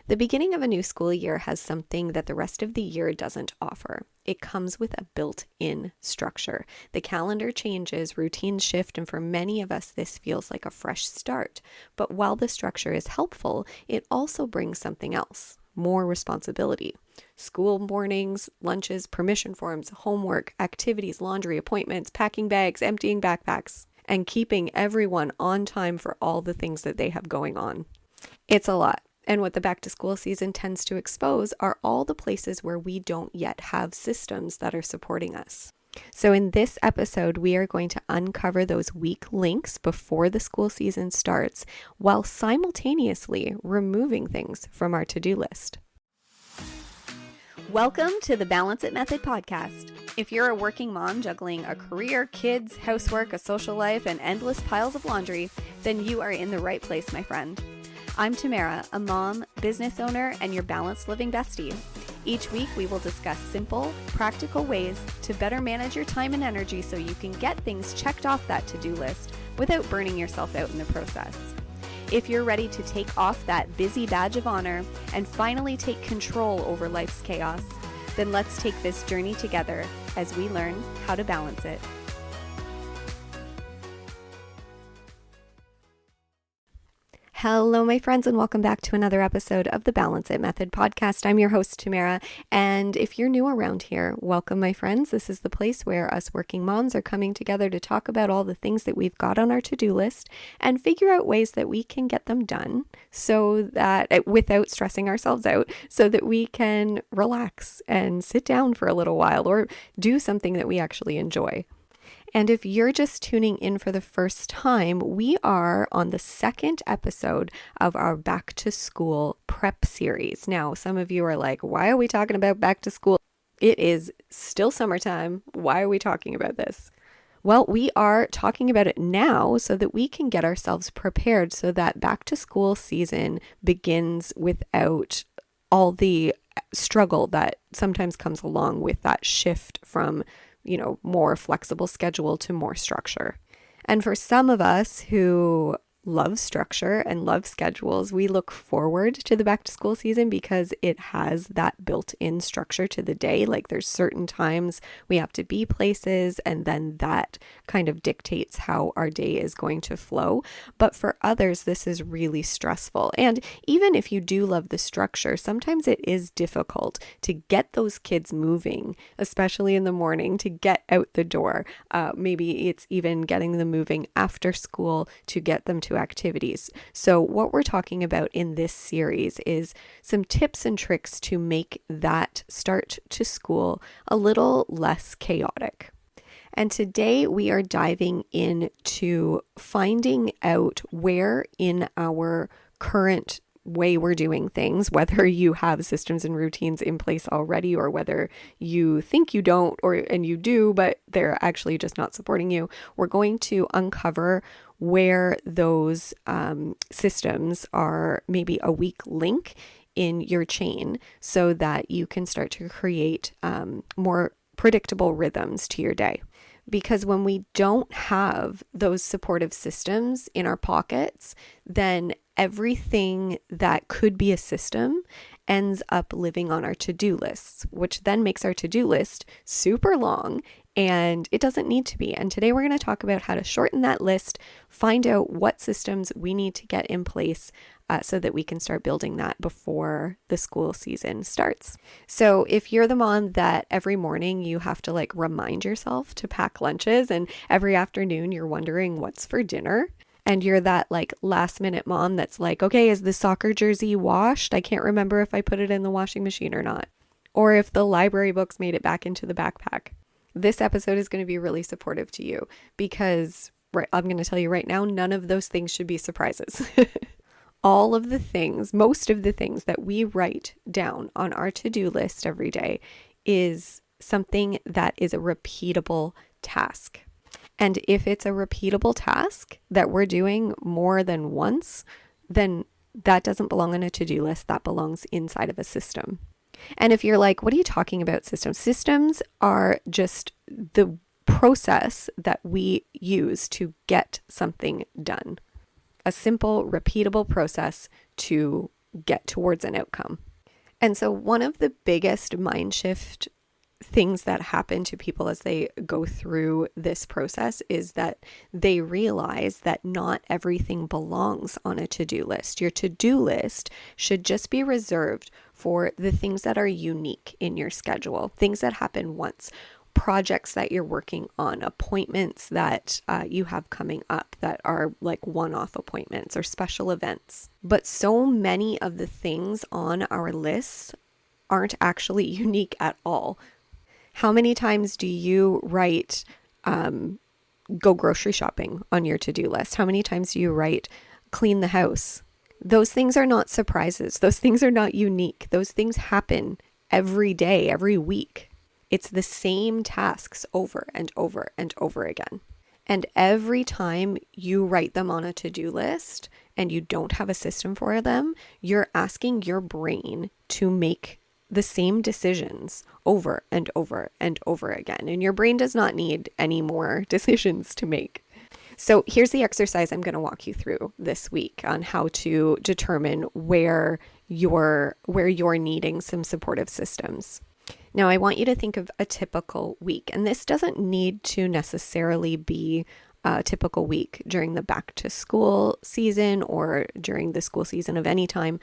The beginning of a new school year has something that the rest of the year doesn't offer. It comes with a built-in structure. The calendar changes, routines shift, and for many of us, this feels like a fresh start. But while the structure is helpful, it also brings something else, more responsibility. School mornings, lunches, permission forms, homework, activities, laundry, appointments, packing bags, emptying backpacks, and keeping everyone on time for all the things that they have going on. It's a lot. And what the back to school season tends to expose are all the places where we don't yet have systems that are supporting us. So in this episode, we are going to uncover those weak links before the school season starts while simultaneously removing things from our to-do list. Welcome to the Balance It Method podcast. If you're a working mom juggling a career, kids, housework, a social life, and endless piles of laundry, then you are in the right place, my friend. I'm Tamara, a mom, business owner, and your balanced living bestie. Each week, we will discuss simple, practical ways to better manage your time and energy so you can get things checked off that to-do list without burning yourself out in the process. If you're ready to take off that busy badge of honor and finally take control over life's chaos, then let's take this journey together as we learn how to balance it. Hello, my friends, and welcome back to another episode of the Balance It Method podcast. I'm your host, Tamara, and if you're new around here, welcome, my friends. This is the place where us working moms are coming together to talk about all the things that we've got on our to-do list and figure out ways that we can get them done so that without stressing ourselves out, so that we can relax and sit down for a little while or do something that we actually enjoy. And if you're just tuning in for the first time, we are on the second episode of our back to school prep series. Now, some of you are like, why are we talking about back to school? It is still summertime. Why are we talking about this? Well, we are talking about it now so that we can get ourselves prepared so that back to school season begins without all the struggle that sometimes comes along with that shift from more flexible schedule to more structure. And for some of us who love structure and love schedules, we look forward to the back to school season because it has that built-in structure to the day. Like there's certain times we have to be places, and then that kind of dictates how our day is going to flow. But for others, this is really stressful. And even if you do love the structure, sometimes it is difficult to get those kids moving, especially in the morning, to get out the door. Maybe it's even getting them moving after school to get them to activities. So what we're talking about in this series is some tips and tricks to make that start to school a little less chaotic. And today we are diving into finding out where in our current way we're doing things, whether you have systems and routines in place already or whether you think you don't and you do, but they're actually just not supporting you. We're going to uncover where those systems are maybe a weak link in your chain so that you can start to create more predictable rhythms to your day. Because when we don't have those supportive systems in our pockets, then everything that could be a system ends up living on our to-do lists, which then makes our to-do list super long, and it doesn't need to be. And today we're going to talk about how to shorten that list, find out what systems we need to get in place so that we can start building that before the school season starts. So if you're the mom that every morning you have to remind yourself to pack lunches, and every afternoon you're wondering what's for dinner, and you're that last minute mom that's like, okay, is the soccer jersey washed? I can't remember if I put it in the washing machine or not. Or if the library books made it back into the backpack. This episode is going to be really supportive to you because I'm going to tell you right now, none of those things should be surprises. All of the things, most of the things that we write down on our to-do list every day is something that is a repeatable task. And if it's a repeatable task that we're doing more than once, then that doesn't belong on a to-do list. That belongs inside of a system. And if you're like, what are you talking about systems? Systems are just the process that we use to get something done. A simple, repeatable process to get towards an outcome. And so one of the biggest mind shift things that happen to people as they go through this process is that they realize that not everything belongs on a to-do list. Your to-do list should just be reserved for the things that are unique in your schedule, things that happen once, projects that you're working on, appointments that you have coming up that are like one-off appointments or special events. But so many of the things on our lists aren't actually unique at all. How many times do you write go grocery shopping on your to-do list? How many times do you write clean the house? Those things are not surprises. Those things are not unique. Those things happen every day, every week. It's the same tasks over and over and over again. And every time you write them on a to-do list and you don't have a system for them, you're asking your brain to make the same decisions over and over and over again. And your brain does not need any more decisions to make. So here's the exercise I'm going to walk you through this week on how to determine where you're needing some supportive systems. Now, I want you to think of a typical week, and this doesn't need to necessarily be a typical week during the back to school season or during the school season of any time.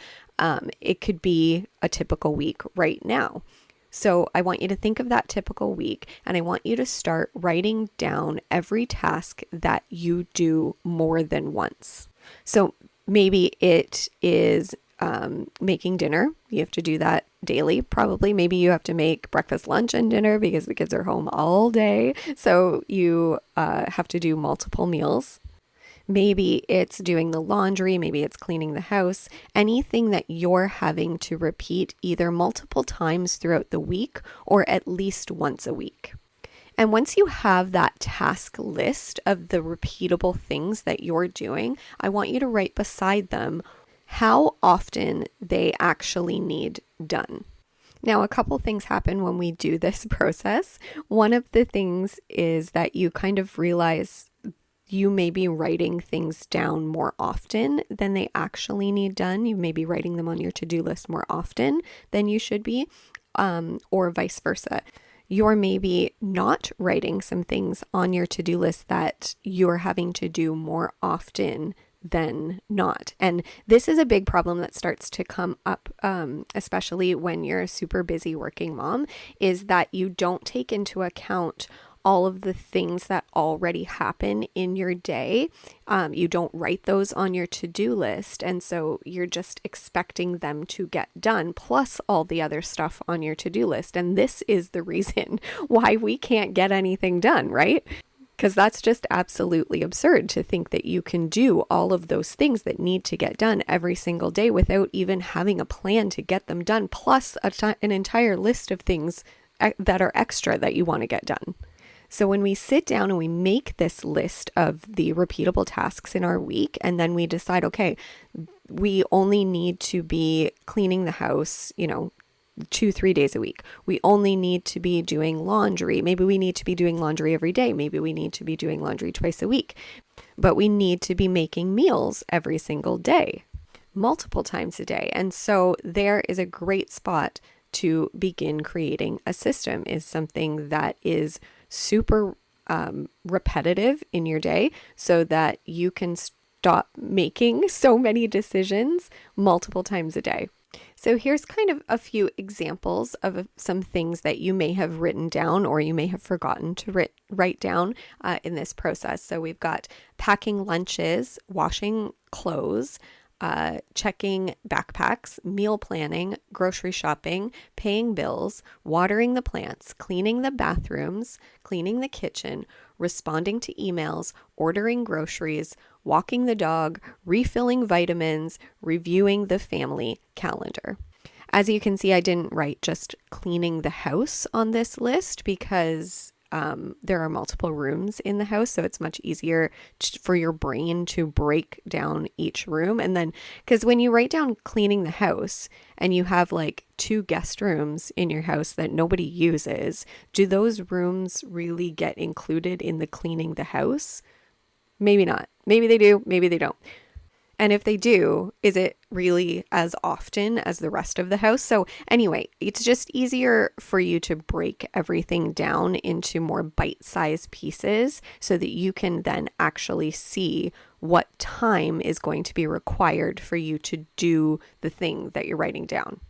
It could be a typical week right now. So I want you to think of that typical week, and I want you to start writing down every task that you do more than once. So maybe it is making dinner. You have to do that daily, probably. Maybe you have to make breakfast, lunch, and dinner because the kids are home all day. So you have to do multiple meals. Maybe it's doing the laundry. Maybe it's cleaning the house. Anything that you're having to repeat either multiple times throughout the week or at least once a week. And once you have that task list of the repeatable things that you're doing, I want you to write beside them how often they actually need done. Now, a couple things happen when we do this process. One of the things is that you kind of realize you may be writing things down more often than they actually need done. You may be writing them on your to-do list more often than you should be, or vice versa. You're maybe not writing some things on your to-do list that you're having to do more often than not. And this is a big problem that starts to come up, especially when you're a super busy working mom, is that you don't take into account all of the things that already happen in your day. You don't write those on your to-do list. And so you're just expecting them to get done, plus all the other stuff on your to-do list. And this is the reason why we can't get anything done, right? Because that's just absolutely absurd to think that you can do all of those things that need to get done every single day without even having a plan to get them done, plus an entire list of things that are extra that you want to get done. So when we sit down and we make this list of the repeatable tasks in our week, and then we decide, okay, we only need to be cleaning the house, 2-3 days a week. We only need to be doing laundry. Maybe we need to be doing laundry every day. Maybe we need to be doing laundry twice a week. But we need to be making meals every single day, multiple times a day. And so there is a great spot to begin creating a system, is something that is super repetitive in your day so that you can stop making so many decisions multiple times a day. So here's kind of a few examples of some things that you may have written down or you may have forgotten to write down in this process. So we've got packing lunches, washing clothes, checking backpacks, meal planning, grocery shopping, paying bills, watering the plants, cleaning the bathrooms, cleaning the kitchen, responding to emails, ordering groceries, walking the dog, refilling vitamins, reviewing the family calendar. As you can see, I didn't write just cleaning the house on this list because there are multiple rooms in the house, so it's much easier for your brain to break down each room. And then, because when you write down cleaning the house and you have like 2 guest rooms in your house that nobody uses, do those rooms really get included in the cleaning the house? Maybe not. Maybe they do, maybe they don't. And if they do, is it really as often as the rest of the house? So anyway, it's just easier for you to break everything down into more bite-sized pieces so that you can then actually see what time is going to be required for you to do the thing that you're writing down.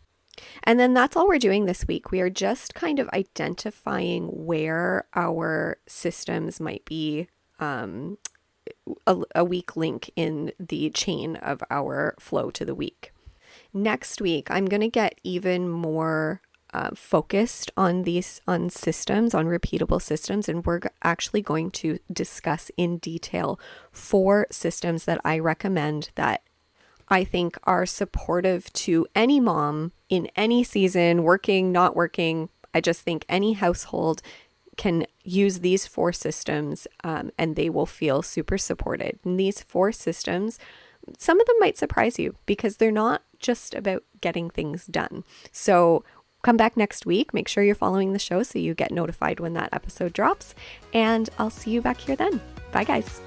And then that's all we're doing this week. We are just kind of identifying where our systems might be a weak link in the chain of our flow to the week. Next week, I'm going to get even more focused on systems, on repeatable systems, and we're actually going to discuss in detail 4 systems that I recommend that I think are supportive to any mom in any season, working, not working. I just think any household can use these 4 systems and they will feel super supported. And these 4 systems, some of them might surprise you because they're not just about getting things done. So come back next week. Make sure you're following the show so you get notified when that episode drops. And I'll see you back here then. Bye, guys.